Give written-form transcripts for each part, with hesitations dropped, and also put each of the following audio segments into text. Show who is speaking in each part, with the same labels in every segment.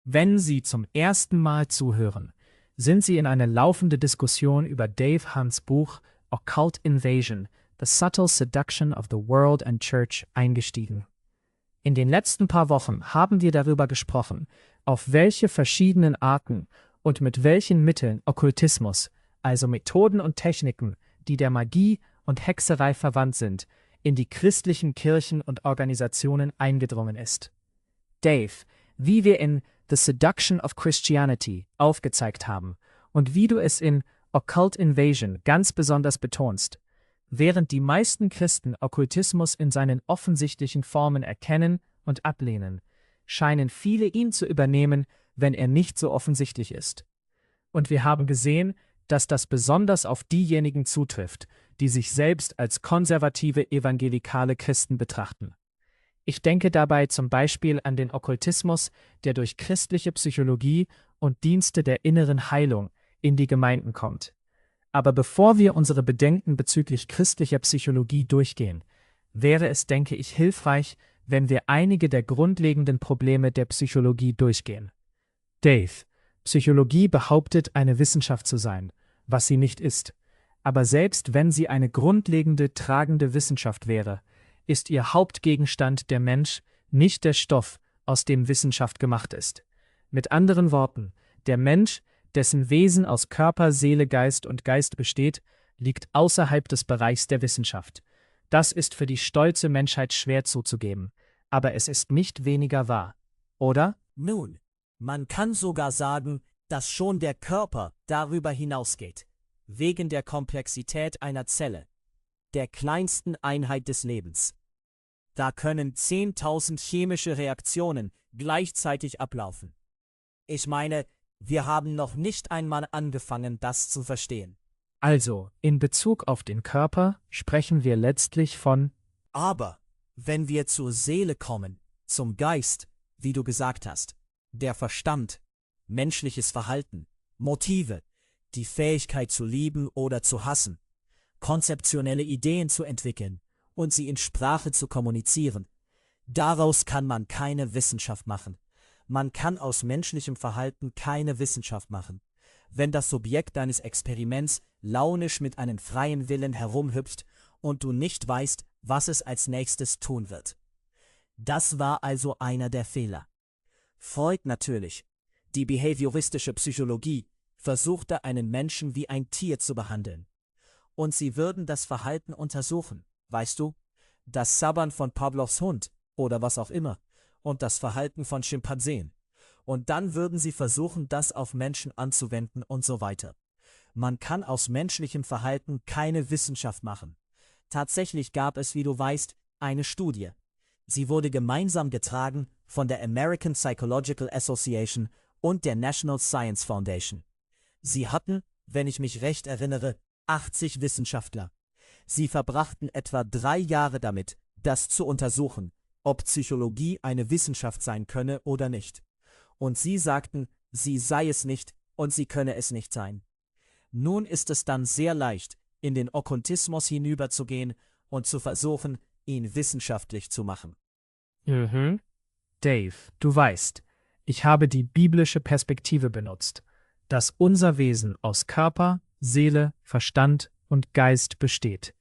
Speaker 1: Wenn Sie zum ersten Mal zuhören, sind Sie in eine laufende Diskussion über Dave Hunts Buch Occult Invasion: The Subtle Seduction of the World and Church eingestiegen. In den letzten paar Wochen haben wir darüber gesprochen, auf welche verschiedenen Arten und mit welchen Mitteln Okkultismus, also Methoden und Techniken, die der Magie und Hexerei verwandt sind, in die christlichen Kirchen und Organisationen eingedrungen ist. Dave, wie wir in The Seduction of Christianity aufgezeigt haben und wie du es in Occult Invasion ganz besonders betonst, während die meisten Christen Okkultismus in seinen offensichtlichen Formen erkennen und ablehnen, scheinen viele ihn zu übernehmen, wenn er nicht so offensichtlich ist. Und wir haben gesehen, dass das besonders auf diejenigen zutrifft, die sich selbst als konservative evangelikale Christen betrachten. Ich denke dabei zum Beispiel an den Okkultismus, der durch christliche Psychologie und Dienste der inneren Heilung in die Gemeinden kommt. Aber bevor wir unsere Bedenken bezüglich christlicher Psychologie durchgehen, wäre es, denke ich, hilfreich, wenn wir einige der grundlegenden Probleme der Psychologie durchgehen. Dave, Psychologie behauptet, eine Wissenschaft zu sein, was sie nicht ist. Aber selbst wenn sie eine grundlegende, tragende Wissenschaft wäre, ist ihr Hauptgegenstand der Mensch, nicht der Stoff, aus dem Wissenschaft gemacht ist. Mit anderen Worten, der Mensch, dessen Wesen aus Körper, Seele, Geist und Geist besteht, liegt außerhalb des Bereichs der Wissenschaft. Das ist für die stolze Menschheit schwer zuzugeben, aber es ist nicht weniger wahr, oder?
Speaker 2: Nun, man kann sogar sagen, dass schon der Körper darüber hinausgeht, wegen der Komplexität einer Zelle, der kleinsten Einheit des Lebens. Da können 10.000 chemische Reaktionen gleichzeitig ablaufen. Ich meine, wir haben noch nicht einmal angefangen, das zu verstehen.
Speaker 1: Also, in Bezug auf den Körper sprechen wir letztlich von
Speaker 2: Aber wenn wir zur Seele kommen, zum Geist, wie du gesagt hast, der Verstand, menschliches Verhalten, Motive, die Fähigkeit zu lieben oder zu hassen, konzeptionelle Ideen zu entwickeln und sie in Sprache zu kommunizieren, daraus kann man keine Wissenschaft machen. Man kann aus menschlichem Verhalten keine Wissenschaft machen. Wenn das Subjekt deines Experiments launisch mit einem freien Willen herumhüpft und du nicht weißt, was es als nächstes tun wird. Das war also einer der Fehler. Freud natürlich, die behavioristische Psychologie, versuchte einen Menschen wie ein Tier zu behandeln. Und sie würden das Verhalten untersuchen, weißt du, das Sabbern von Pavlovs Hund oder was auch immer und das Verhalten von Schimpansen. Und dann würden sie versuchen, das auf Menschen anzuwenden und so weiter. Man kann aus menschlichem Verhalten keine Wissenschaft machen. Tatsächlich gab es, wie du weißt, eine Studie. Sie wurde gemeinsam getragen von der American Psychological Association und der National Science Foundation. Sie hatten, wenn ich mich recht erinnere, 80 Wissenschaftler. Sie verbrachten etwa 3 Jahre damit, das zu untersuchen, ob Psychologie eine Wissenschaft sein könne oder nicht. Und sie sagten, sie sei es nicht und sie könne es nicht sein. Nun ist es dann sehr leicht, in den Okkultismus hinüberzugehen und zu versuchen, ihn wissenschaftlich zu machen.
Speaker 1: Dave, du weißt, ich habe die biblische Perspektive benutzt, dass unser Wesen aus Körper, Seele, Verstand und Geist besteht.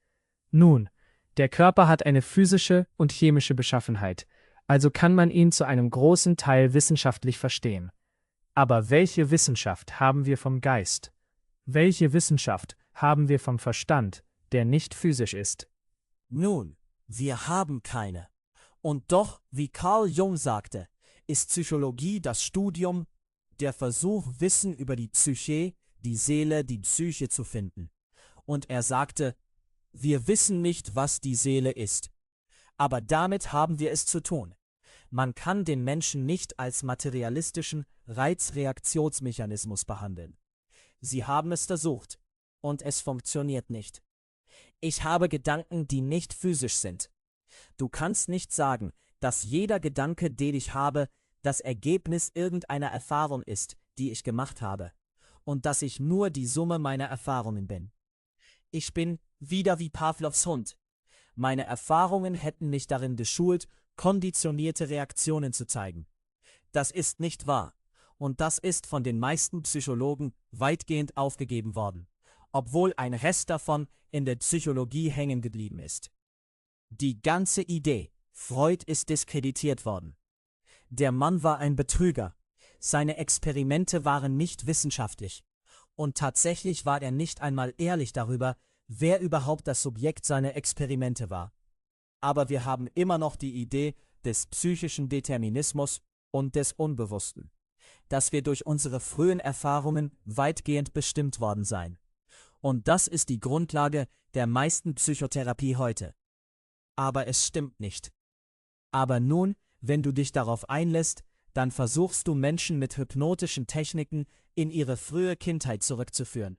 Speaker 1: Nun, der Körper hat eine physische und chemische Beschaffenheit, also kann man ihn zu einem großen Teil wissenschaftlich verstehen. Aber welche Wissenschaft haben wir vom Geist? Welche Wissenschaft haben wir vom Verstand, der nicht physisch ist?
Speaker 2: Nun, wir haben keine. Und doch, wie Carl Jung sagte, ist Psychologie das Studium, der Versuch, Wissen über die Psyche, die Seele, die Psyche zu finden. Und er sagte, wir wissen nicht, was die Seele ist. Aber damit haben wir es zu tun. Man kann den Menschen nicht als materialistischen Reizreaktionsmechanismus behandeln. Sie haben es versucht, und es funktioniert nicht. Ich habe Gedanken, die nicht physisch sind. Du kannst nicht sagen, dass jeder Gedanke, den ich habe, das Ergebnis irgendeiner Erfahrung ist, die ich gemacht habe, und dass ich nur die Summe meiner Erfahrungen bin. Ich bin wieder wie Pavlovs Hund. Meine Erfahrungen hätten mich darin geschult, konditionierte Reaktionen zu zeigen. Das ist nicht wahr. und das ist von den meisten Psychologen weitgehend aufgegeben worden, obwohl ein Rest davon in der Psychologie hängen geblieben ist. Die ganze Idee, Freud ist diskreditiert worden. Der Mann war ein Betrüger, seine Experimente waren nicht wissenschaftlich und tatsächlich war er nicht einmal ehrlich darüber, wer überhaupt das Subjekt seiner Experimente war. Aber wir haben immer noch die Idee des psychischen Determinismus und des Unbewussten, dass wir durch unsere frühen Erfahrungen weitgehend bestimmt worden seien. Und das ist die Grundlage der meisten Psychotherapie heute. Aber es stimmt nicht. Aber nun, wenn du dich darauf einlässt, dann versuchst du Menschen mit hypnotischen Techniken in ihre frühe Kindheit zurückzuführen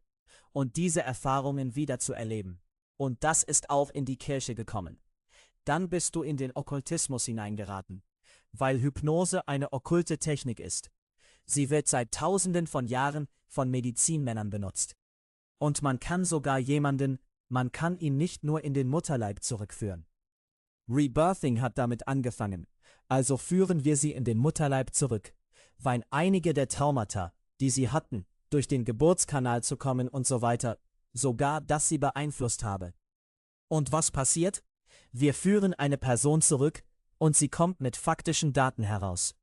Speaker 2: und diese Erfahrungen wieder zu erleben. Und das ist auch in die Kirche gekommen. Dann bist du in den Okkultismus hineingeraten, weil Hypnose eine okkulte Technik ist. Sie wird seit Tausenden von Jahren von Medizinmännern benutzt. Und man kann ihn nicht nur in den Mutterleib zurückführen. Rebirthing hat damit angefangen, also führen wir sie in den Mutterleib zurück, weil einige der Traumata, die sie hatten, durch den Geburtskanal zu kommen und so weiter, sogar das sie beeinflusst habe. Und was passiert? Wir führen eine Person zurück und sie kommt mit faktischen Daten heraus.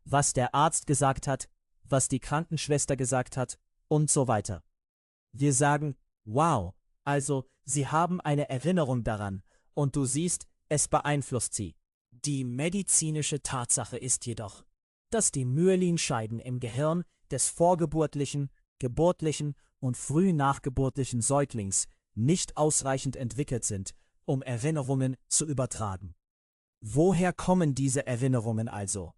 Speaker 2: Was der Arzt gesagt hat, was die Krankenschwester gesagt hat und so weiter. Wir sagen, wow, also sie haben eine Erinnerung daran und du siehst, es beeinflusst sie. Die medizinische Tatsache ist jedoch, dass die Myelinscheiden im Gehirn des vorgeburtlichen, geburtlichen und früh nachgeburtlichen Säuglings nicht ausreichend entwickelt sind, um Erinnerungen zu übertragen. Woher kommen diese Erinnerungen also?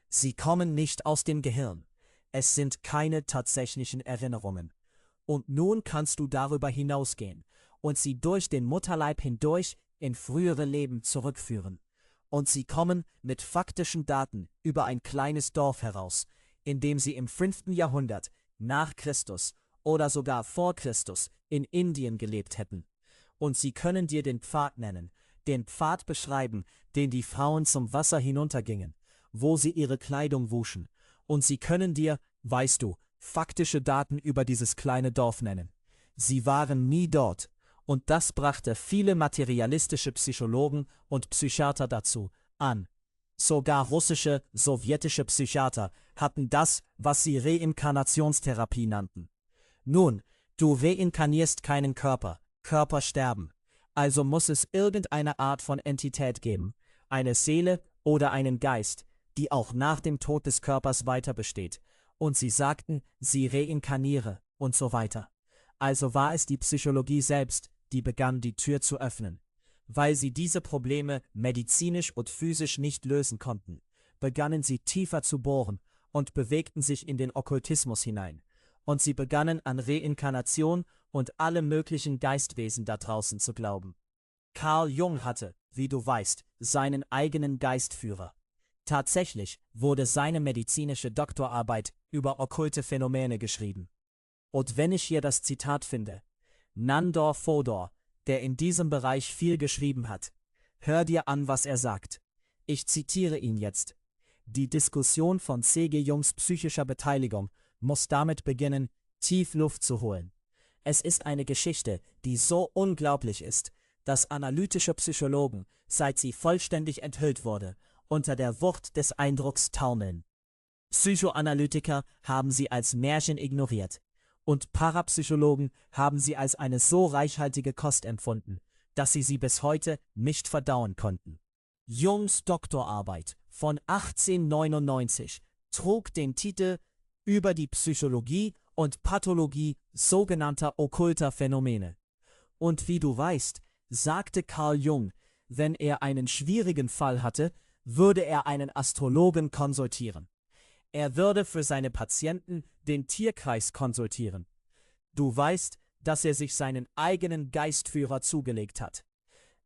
Speaker 2: Sie kommen nicht aus dem Gehirn. Es sind keine tatsächlichen Erinnerungen. Und nun kannst du darüber hinausgehen und sie durch den Mutterleib hindurch in frühere Leben zurückführen. Und sie kommen mit faktischen Daten über ein kleines Dorf heraus, in dem sie im 5. Jahrhundert nach Christus oder sogar vor Christus in Indien gelebt hätten. Und sie können dir den Pfad nennen, den Pfad beschreiben, den die Frauen zum Wasser hinuntergingen, wo sie ihre Kleidung wuschen. Und sie können dir, weißt du, faktische Daten über dieses kleine Dorf nennen. Sie waren nie dort. Und das brachte viele materialistische Psychologen und Psychiater dazu an. Sogar russische, sowjetische Psychiater hatten das, was sie Reinkarnationstherapie nannten. Nun, du reinkarnierst keinen Körper, Körper sterben. Also muss es irgendeine Art von Entität geben, eine Seele oder einen Geist, die auch nach dem Tod des Körpers weiter besteht. Und sie sagten, sie reinkarniere und so weiter. Also war es die Psychologie selbst, die begann, die Tür zu öffnen. Weil sie diese Probleme medizinisch und physisch nicht lösen konnten, begannen sie tiefer zu bohren und bewegten sich in den Okkultismus hinein. Und sie begannen an Reinkarnation und alle möglichen Geistwesen da draußen zu glauben. Carl Jung hatte, wie du weißt, seinen eigenen Geistführer. Tatsächlich wurde seine medizinische Doktorarbeit über okkulte Phänomene geschrieben. Und wenn ich hier das Zitat finde, Nandor Fodor, der in diesem Bereich viel geschrieben hat, hör dir an, was er sagt. Ich zitiere ihn jetzt. Die Diskussion von C.G. Jungs psychischer Beteiligung muss damit beginnen, tief Luft zu holen. Es ist eine Geschichte, die so unglaublich ist, dass analytische Psychologen, seit sie vollständig enthüllt wurde, unter der Wucht des Eindrucks taumeln. Psychoanalytiker haben sie als Märchen ignoriert. Und Parapsychologen haben sie als eine so reichhaltige Kost empfunden, dass sie bis heute nicht verdauen konnten. Jungs Doktorarbeit von 1899 trug den Titel Über die Psychologie und Pathologie sogenannter okkulter Phänomene. Und wie du weißt, sagte Carl Jung, wenn er einen schwierigen Fall hatte, würde er einen Astrologen konsultieren. Er würde für seine Patienten den Tierkreis konsultieren. Du weißt, dass er sich seinen eigenen Geistführer zugelegt hat.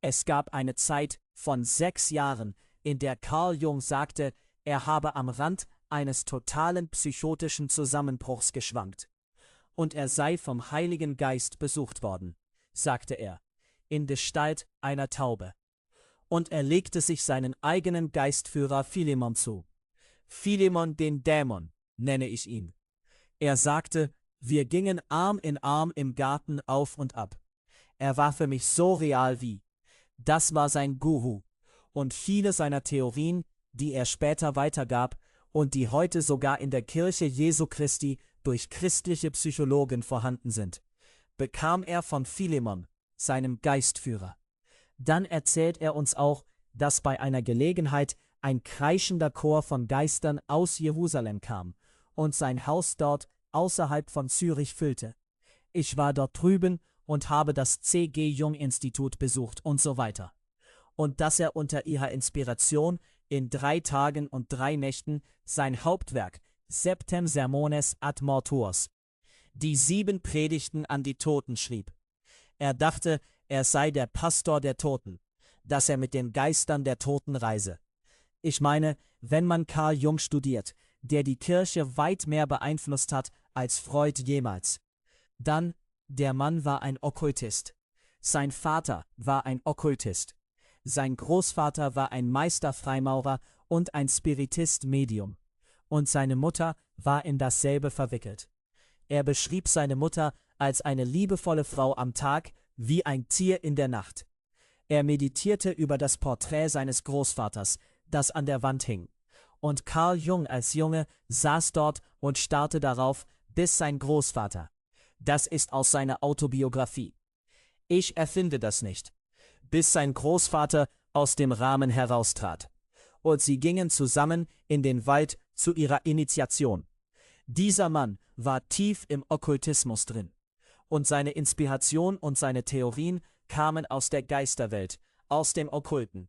Speaker 2: Es gab eine Zeit von 6 Jahren, in der Carl Jung sagte, er habe am Rand eines totalen psychotischen Zusammenbruchs geschwankt. Und er sei vom Heiligen Geist besucht worden, sagte er, in Gestalt einer Taube. Und er legte sich seinen eigenen Geistführer Philemon zu. Philemon den Dämon, nenne ich ihn. Er sagte, wir gingen Arm in Arm im Garten auf und ab. Er war für mich so real wie. Das war sein Guru. Und viele seiner Theorien, die er später weitergab und die heute sogar in der Kirche Jesu Christi durch christliche Psychologen vorhanden sind, bekam er von Philemon, seinem Geistführer. Dann erzählt er uns auch, dass bei einer Gelegenheit ein kreischender Chor von Geistern aus Jerusalem kam und sein Haus dort außerhalb von Zürich füllte. Ich war dort drüben und habe das C.G. Jung-Institut besucht und so weiter. Und dass er unter ihrer Inspiration in 3 Tagen und 3 Nächten sein Hauptwerk Septem Sermones ad Mortuos, die 7 Predigten an die Toten schrieb. Er dachte, er sei der Pastor der Toten, dass er mit den Geistern der Toten reise. Ich meine, wenn man Carl Jung studiert, der die Kirche weit mehr beeinflusst hat als Freud jemals, dann, der Mann war ein Okkultist. Sein Vater war ein Okkultist. Sein Großvater war ein Meisterfreimaurer und ein Spiritist-Medium. Und seine Mutter war in dasselbe verwickelt. Er beschrieb seine Mutter als eine liebevolle Frau am Tag, wie ein Tier in der Nacht. Er meditierte über das Porträt seines Großvaters, das an der Wand hing. Und Carl Jung als Junge saß dort und starrte darauf, bis sein Großvater. Das ist aus seiner Autobiografie. Ich erfinde das nicht. Bis sein Großvater aus dem Rahmen heraustrat. Und sie gingen zusammen in den Wald zu ihrer Initiation. Dieser Mann war tief im Okkultismus drin. Und seine Inspiration und seine Theorien kamen aus der Geisterwelt, aus dem Okkulten.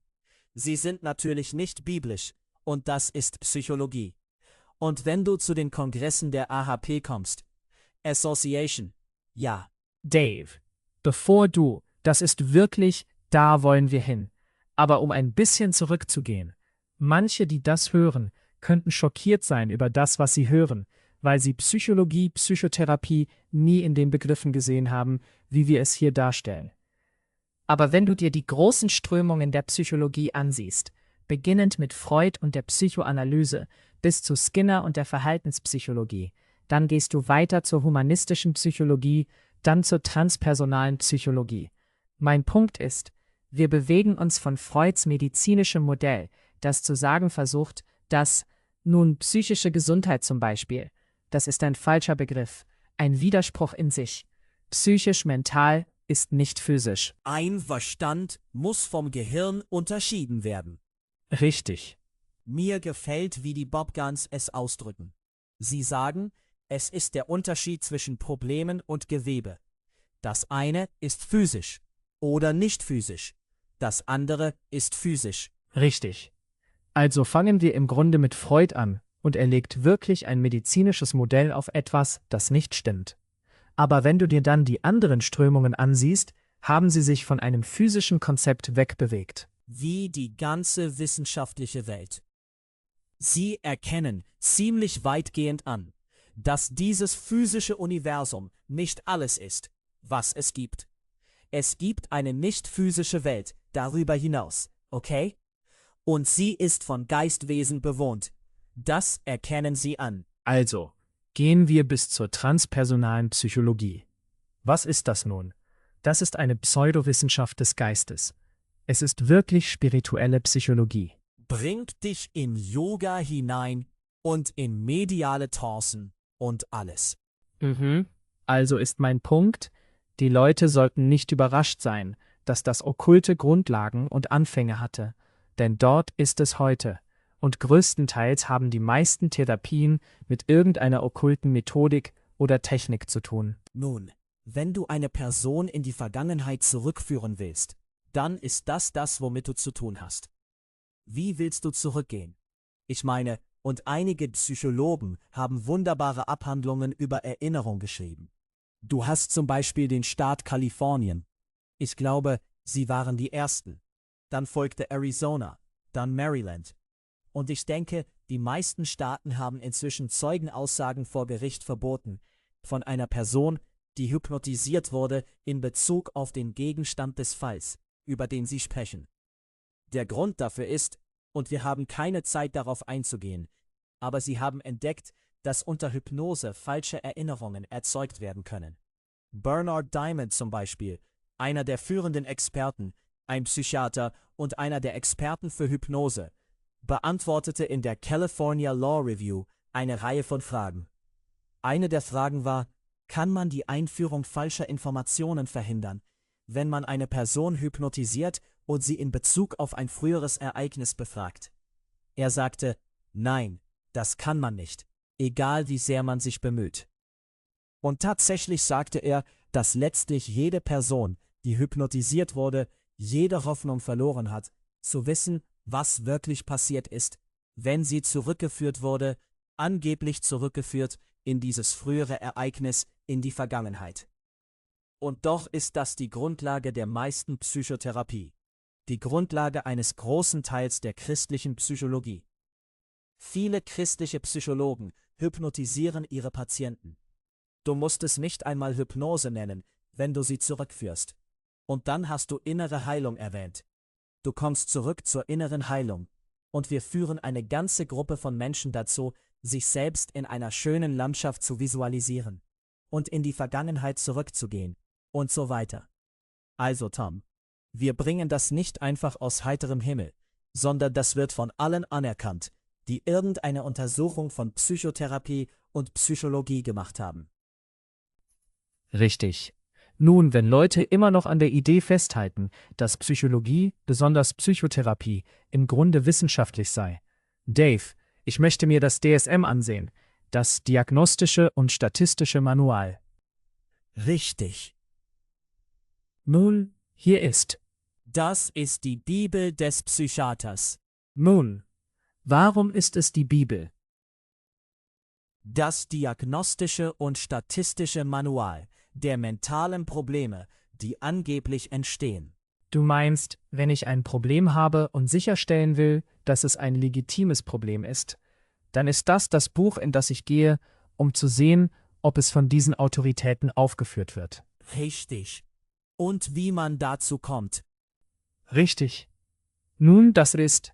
Speaker 2: Sie sind natürlich nicht biblisch, und das ist Psychologie. Und wenn du zu den Kongressen der AHP kommst, Association, ja.
Speaker 1: Dave, bevor du, das ist wirklich, da wollen wir hin. Aber um ein bisschen zurückzugehen, manche, die das hören, könnten schockiert sein über das, was sie hören, weil sie Psychologie, Psychotherapie nie in den Begriffen gesehen haben, wie wir es hier darstellen. Aber wenn du dir die großen Strömungen der Psychologie ansiehst, beginnend mit Freud und der Psychoanalyse bis zu Skinner und der Verhaltenspsychologie, dann gehst du weiter zur humanistischen Psychologie, dann zur transpersonalen Psychologie. Mein Punkt ist, wir bewegen uns von Freuds medizinischem Modell, das zu sagen versucht, dass, nun psychische Gesundheit zum Beispiel, das ist ein falscher Begriff, ein Widerspruch in sich. Psychisch-mental ist nicht physisch.
Speaker 2: Ein Verstand muss vom Gehirn unterschieden werden.
Speaker 1: Richtig.
Speaker 2: Mir gefällt, wie die Bobgans es ausdrücken. Sie sagen, es ist der Unterschied zwischen Problemen und Gewebe. Das eine ist physisch oder nicht physisch. Das andere ist physisch.
Speaker 1: Richtig. Also fangen wir im Grunde mit Freud an, und er legt wirklich ein medizinisches Modell auf etwas, das nicht stimmt. Aber wenn du dir dann die anderen Strömungen ansiehst, haben sie sich von einem physischen Konzept wegbewegt.
Speaker 2: Wie die ganze wissenschaftliche Welt. Sie erkennen ziemlich weitgehend an, dass dieses physische Universum nicht alles ist, was es gibt. Es gibt eine nicht physische Welt darüber hinaus, okay? Und sie ist von Geistwesen bewohnt. Das erkennen sie an.
Speaker 1: Also, gehen wir bis zur transpersonalen Psychologie. Was ist das nun? Das ist eine Pseudowissenschaft des Geistes. Es ist wirklich spirituelle Psychologie.
Speaker 2: Bringt dich in Yoga hinein und in mediale Trancen und alles.
Speaker 1: Also ist mein Punkt, die Leute sollten nicht überrascht sein, dass das Okkulte Grundlagen und Anfänge hatte, denn dort ist es heute. Und größtenteils haben die meisten Therapien mit irgendeiner okkulten Methodik oder Technik zu tun.
Speaker 2: Nun, wenn du eine Person in die Vergangenheit zurückführen willst, dann ist das, womit du zu tun hast. Wie willst du zurückgehen? Ich meine, und einige Psychologen haben wunderbare Abhandlungen über Erinnerung geschrieben. Du hast zum Beispiel den Staat Kalifornien. Ich glaube, sie waren die Ersten. Dann folgte Arizona, dann Maryland. Und ich denke, die meisten Staaten haben inzwischen Zeugenaussagen vor Gericht verboten von einer Person, die hypnotisiert wurde in Bezug auf den Gegenstand des Falls, über den sie sprechen. Der Grund dafür ist, und wir haben keine Zeit darauf einzugehen, aber sie haben entdeckt, dass unter Hypnose falsche Erinnerungen erzeugt werden können. Bernard Diamond zum Beispiel, einer der führenden Experten, ein Psychiater und einer der Experten für Hypnose, beantwortete in der California Law Review eine Reihe von Fragen. Eine der Fragen war: Kann man die Einführung falscher Informationen verhindern, wenn man eine Person hypnotisiert und sie in Bezug auf ein früheres Ereignis befragt? Er sagte: Nein, das kann man nicht, egal wie sehr man sich bemüht. Und tatsächlich sagte er, dass letztlich jede Person, die hypnotisiert wurde, jede Hoffnung verloren hat, zu wissen, was wirklich passiert ist, wenn sie zurückgeführt wurde, angeblich zurückgeführt in dieses frühere Ereignis, in die Vergangenheit. Und doch ist das die Grundlage der meisten Psychotherapie, die Grundlage eines großen Teils der christlichen Psychologie. Viele christliche Psychologen hypnotisieren ihre Patienten. Du musst es nicht einmal Hypnose nennen, wenn du sie zurückführst. Und dann hast du innere Heilung erwähnt. Du kommst zurück zur inneren Heilung. Und wir führen eine ganze Gruppe von Menschen dazu, sich selbst in einer schönen Landschaft zu visualisieren und in die Vergangenheit zurückzugehen und so weiter. Also Tom, wir bringen das nicht einfach aus heiterem Himmel, sondern das wird von allen anerkannt, die irgendeine Untersuchung von Psychotherapie und Psychologie gemacht haben.
Speaker 1: Richtig. Nun, wenn Leute immer noch an der Idee festhalten, dass Psychologie, besonders Psychotherapie, im Grunde wissenschaftlich sei. Dave, ich möchte mir das DSM ansehen, das Diagnostische und Statistische Manual.
Speaker 2: Richtig.
Speaker 1: Nun, hier ist.
Speaker 2: Das ist die Bibel des Psychiaters.
Speaker 1: Nun, warum ist es die Bibel?
Speaker 2: Das Diagnostische und Statistische Manual der mentalen Probleme, die angeblich entstehen.
Speaker 1: Du meinst, wenn ich ein Problem habe und sicherstellen will, dass es ein legitimes Problem ist, dann ist das das Buch, in das ich gehe, um zu sehen, ob es von diesen Autoritäten aufgeführt wird.
Speaker 2: Richtig. Und wie man dazu kommt.
Speaker 1: Richtig. Nun, das ist.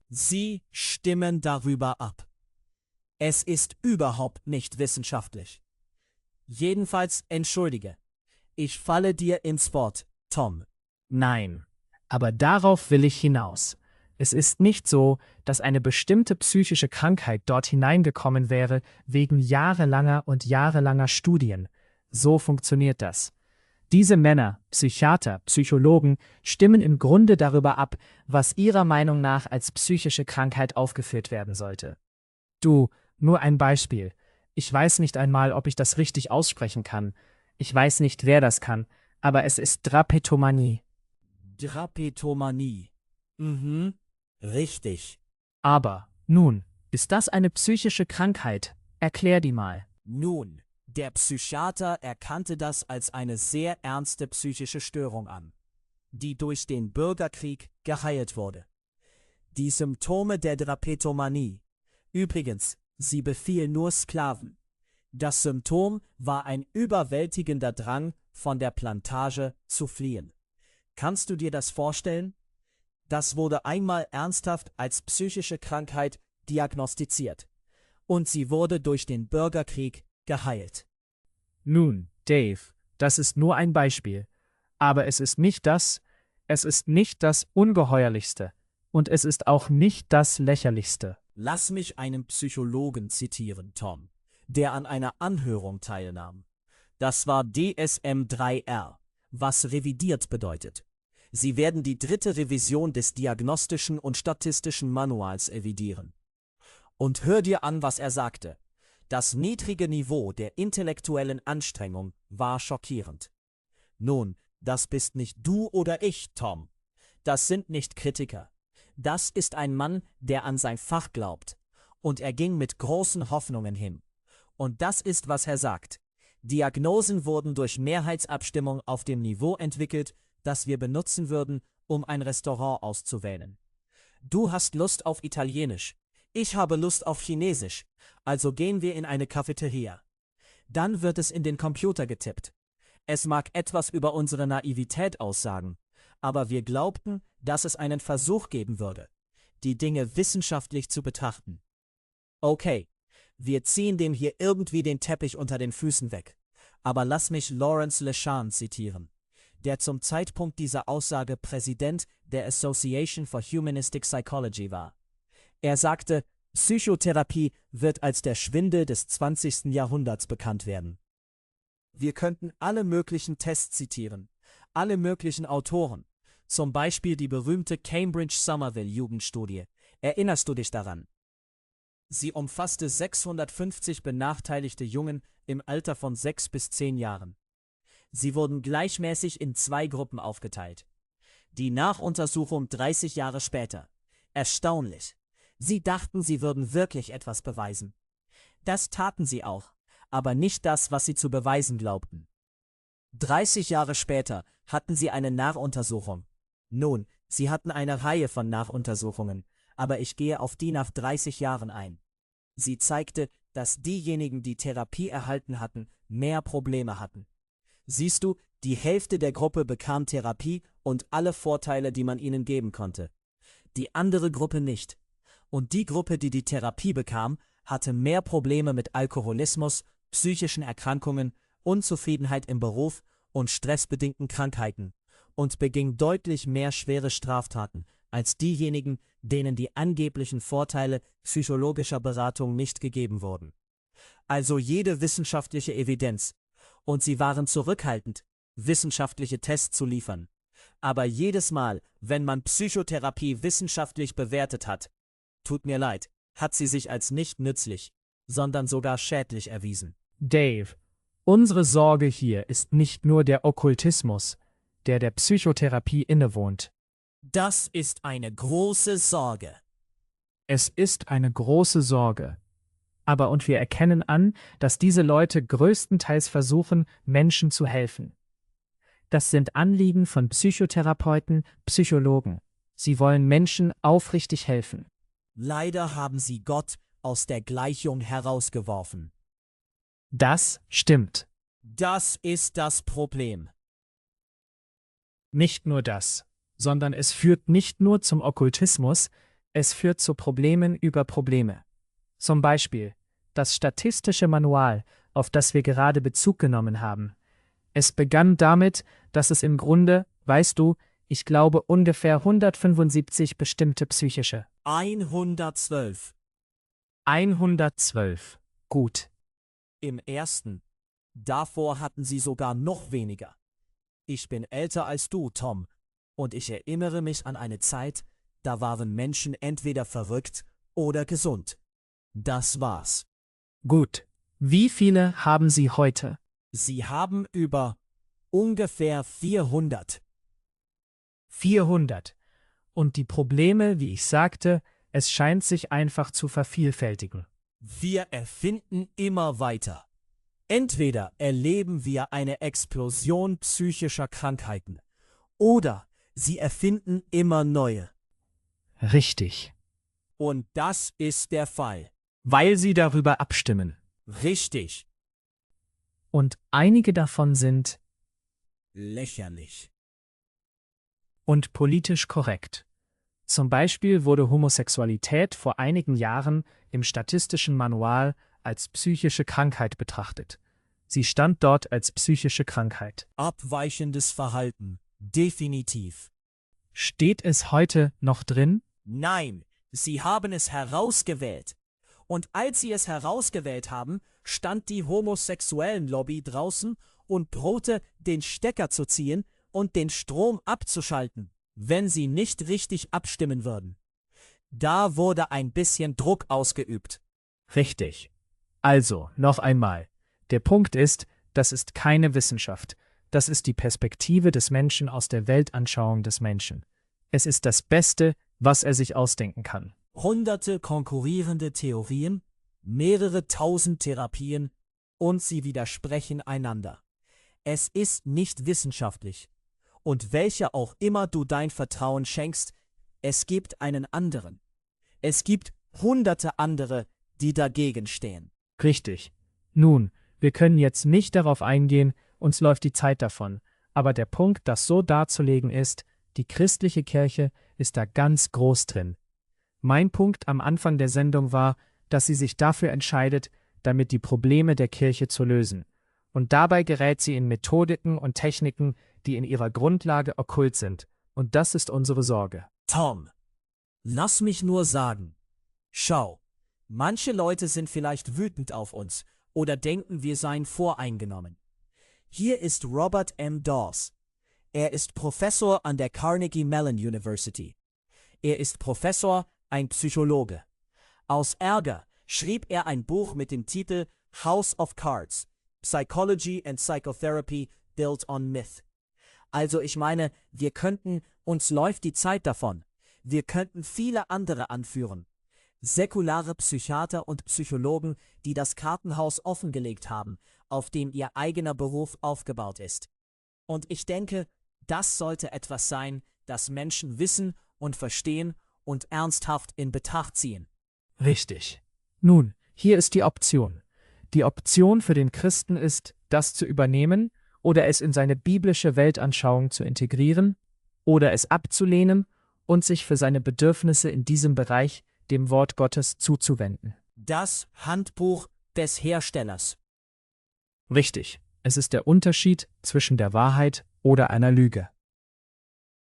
Speaker 2: Sie stimmen darüber ab. Es ist überhaupt nicht wissenschaftlich. Jedenfalls entschuldige. Ich falle dir ins Wort, Tom.
Speaker 1: Nein. Aber darauf will ich hinaus. Es ist nicht so, dass eine bestimmte psychische Krankheit dort hineingekommen wäre wegen jahrelanger Studien. So funktioniert das. Diese Männer, Psychiater, Psychologen, stimmen im Grunde darüber ab, was ihrer Meinung nach als psychische Krankheit aufgeführt werden sollte. Du, nur ein Beispiel. Ich weiß nicht einmal, ob ich das richtig aussprechen kann. Ich weiß nicht, wer das kann, aber es ist Drapetomanie.
Speaker 2: Drapetomanie. Richtig.
Speaker 1: Aber, nun, ist das eine psychische Krankheit? Erklär die mal.
Speaker 2: Nun, der Psychiater erkannte das als eine sehr ernste psychische Störung an, die durch den Bürgerkrieg geheilt wurde. Die Symptome der Drapetomanie. Übrigens, sie befiel nur Sklaven. Das Symptom war ein überwältigender Drang, von der Plantage zu fliehen. Kannst du dir das vorstellen? Das wurde einmal ernsthaft als psychische Krankheit diagnostiziert. Und sie wurde durch den Bürgerkrieg geheilt.
Speaker 1: Nun, Dave, das ist nur ein Beispiel. Aber es ist nicht das Ungeheuerlichste. Und es ist auch nicht das Lächerlichste.
Speaker 2: Lass mich einen Psychologen zitieren, Tom, der an einer Anhörung teilnahm. Das war DSM-3R, was revidiert bedeutet. Sie werden die 3. Revision des Diagnostischen und Statistischen Manuals revidieren. Und hör dir an, was er sagte. Das niedrige Niveau der intellektuellen Anstrengung war schockierend. Nun, das bist nicht du oder ich, Tom. Das sind nicht Kritiker. Das ist ein Mann, der an sein Fach glaubt. Und er ging mit großen Hoffnungen hin. Und das ist, was er sagt. Diagnosen wurden durch Mehrheitsabstimmung auf dem Niveau entwickelt, das wir benutzen würden, um ein Restaurant auszuwählen. Du hast Lust auf Italienisch. Ich habe Lust auf Chinesisch. Also gehen wir in eine Cafeteria. Dann wird es in den Computer getippt. Es mag etwas über unsere Naivität aussagen, aber wir glaubten, dass es einen Versuch geben würde, die Dinge wissenschaftlich zu betrachten. Okay, Wir ziehen dem hier irgendwie den Teppich unter den Füßen weg. Aber lass mich Lawrence LeShan zitieren, der zum Zeitpunkt dieser Aussage Präsident der Association for Humanistic Psychology war. Er sagte, Psychotherapie wird als der Schwindel des 20. Jahrhunderts bekannt werden. Wir könnten alle möglichen Tests zitieren, alle möglichen Autoren, zum Beispiel die berühmte Cambridge-Somerville-Jugendstudie. Erinnerst du dich daran? Sie umfasste 650 benachteiligte Jungen im Alter von 6 bis 10 Jahren. Sie wurden gleichmäßig in 2 Gruppen aufgeteilt. Die Nachuntersuchung 30 Jahre später. Erstaunlich. Sie dachten, sie würden wirklich etwas beweisen. Das taten sie auch, aber nicht das, was sie zu beweisen glaubten. 30 Jahre später hatten sie eine Nachuntersuchung. Nun, sie hatten eine Reihe von Nachuntersuchungen, aber ich gehe auf die nach 30 Jahren ein. Sie zeigte, dass diejenigen, die Therapie erhalten hatten, mehr Probleme hatten. Siehst du, die Hälfte der Gruppe bekam Therapie und alle Vorteile, die man ihnen geben konnte. Die andere Gruppe nicht. Und die Gruppe, die die Therapie bekam, hatte mehr Probleme mit Alkoholismus, psychischen Erkrankungen, Unzufriedenheit im Beruf und stressbedingten Krankheiten und beging deutlich mehr schwere Straftaten als diejenigen, denen die angeblichen Vorteile psychologischer Beratung nicht gegeben wurden. Also jede wissenschaftliche Evidenz. Und sie waren zurückhaltend, wissenschaftliche Tests zu liefern. Aber jedes Mal, wenn man Psychotherapie wissenschaftlich bewertet hat, tut mir leid, hat sie sich als nicht nützlich, sondern sogar schädlich erwiesen.
Speaker 1: Dave, unsere Sorge hier ist nicht nur der Okkultismus, der Psychotherapie innewohnt.
Speaker 2: Das ist eine große Sorge.
Speaker 1: Es ist eine große Sorge. Und wir erkennen an, dass diese Leute größtenteils versuchen, Menschen zu helfen. Das sind Anliegen von Psychotherapeuten, Psychologen. Sie wollen Menschen aufrichtig helfen.
Speaker 2: Leider haben sie Gott aus der Gleichung herausgeworfen.
Speaker 1: Das stimmt.
Speaker 2: Das ist das Problem.
Speaker 1: Nicht nur das, sondern es führt nicht nur zum Okkultismus, es führt zu Problemen über Probleme. Zum Beispiel das statistische Manual, auf das wir gerade Bezug genommen haben. Es begann damit, dass es im Grunde, weißt du, ich glaube ungefähr 175 bestimmte psychische.
Speaker 2: 112.
Speaker 1: 112. Gut.
Speaker 2: Im ersten. Davor hatten sie sogar noch weniger. Ich bin älter als du, Tom, und ich erinnere mich an eine Zeit, da waren Menschen entweder verrückt oder gesund. Das war's.
Speaker 1: Gut. Wie viele haben Sie heute?
Speaker 2: Sie haben über ungefähr 400.
Speaker 1: 400. Und die Probleme, wie ich sagte, es scheint sich einfach zu vervielfältigen.
Speaker 2: Wir erfinden immer weiter. Entweder erleben wir eine Explosion psychischer Krankheiten oder sie erfinden immer neue.
Speaker 1: Richtig.
Speaker 2: Und das ist der Fall.
Speaker 1: Weil sie darüber abstimmen.
Speaker 2: Richtig.
Speaker 1: Und einige davon sind
Speaker 2: lächerlich.
Speaker 1: Und politisch korrekt. Zum Beispiel wurde Homosexualität vor einigen Jahren im statistischen Manual als psychische Krankheit betrachtet. Sie stand dort als psychische Krankheit.
Speaker 2: Abweichendes Verhalten. Definitiv.
Speaker 1: Steht es heute noch drin?
Speaker 2: Nein, sie haben es herausgewählt. Und als sie es herausgewählt haben, stand die homosexuellen Lobby draußen und drohte, den Stecker zu ziehen und den Strom abzuschalten, wenn sie nicht richtig abstimmen würden. Da wurde ein bisschen Druck ausgeübt.
Speaker 1: Richtig. Also, noch einmal. Der Punkt ist, das ist keine Wissenschaft. Das ist die Perspektive des Menschen aus der Weltanschauung des Menschen. Es ist das Beste, was er sich ausdenken kann.
Speaker 2: Hunderte konkurrierende Theorien, mehrere tausend Therapien und sie widersprechen einander. Es ist nicht wissenschaftlich. Und welcher auch immer du dein Vertrauen schenkst, es gibt einen anderen. Es gibt hunderte andere, die dagegen stehen.
Speaker 1: Richtig. Nun, wir können jetzt nicht darauf eingehen, uns läuft die Zeit davon. Aber der Punkt, das so darzulegen ist, die christliche Kirche ist da ganz groß drin. Mein Punkt am Anfang der Sendung war, dass sie sich dafür entscheidet, damit die Probleme der Kirche zu lösen. Und dabei gerät sie in Methodiken und Techniken, die in ihrer Grundlage okkult sind. Und das ist unsere Sorge.
Speaker 2: Tom, lass mich nur sagen. Schau, manche Leute sind vielleicht wütend auf uns oder denken, wir seien voreingenommen. Hier ist Robert M. Dawes. Er ist Professor an der Carnegie Mellon University. Er ist Professor, ein Psychologe. Aus Ärger schrieb er ein Buch mit dem Titel House of Cards, Psychology and Psychotherapy Built on Myth. Also ich meine, uns läuft die Zeit davon. Wir könnten viele andere anführen. Säkulare Psychiater und Psychologen, die das Kartenhaus offengelegt haben, auf dem ihr eigener Beruf aufgebaut ist. Und ich denke, das sollte etwas sein, das Menschen wissen und verstehen und ernsthaft in Betracht ziehen.
Speaker 1: Richtig. Nun, hier ist die Option. Die Option für den Christen ist, das zu übernehmen oder es in seine biblische Weltanschauung zu integrieren oder es abzulehnen und sich für seine Bedürfnisse in diesem Bereich dem Wort Gottes zuzuwenden.
Speaker 2: Das Handbuch des Herstellers.
Speaker 1: Richtig. Es ist der Unterschied zwischen der Wahrheit oder einer Lüge.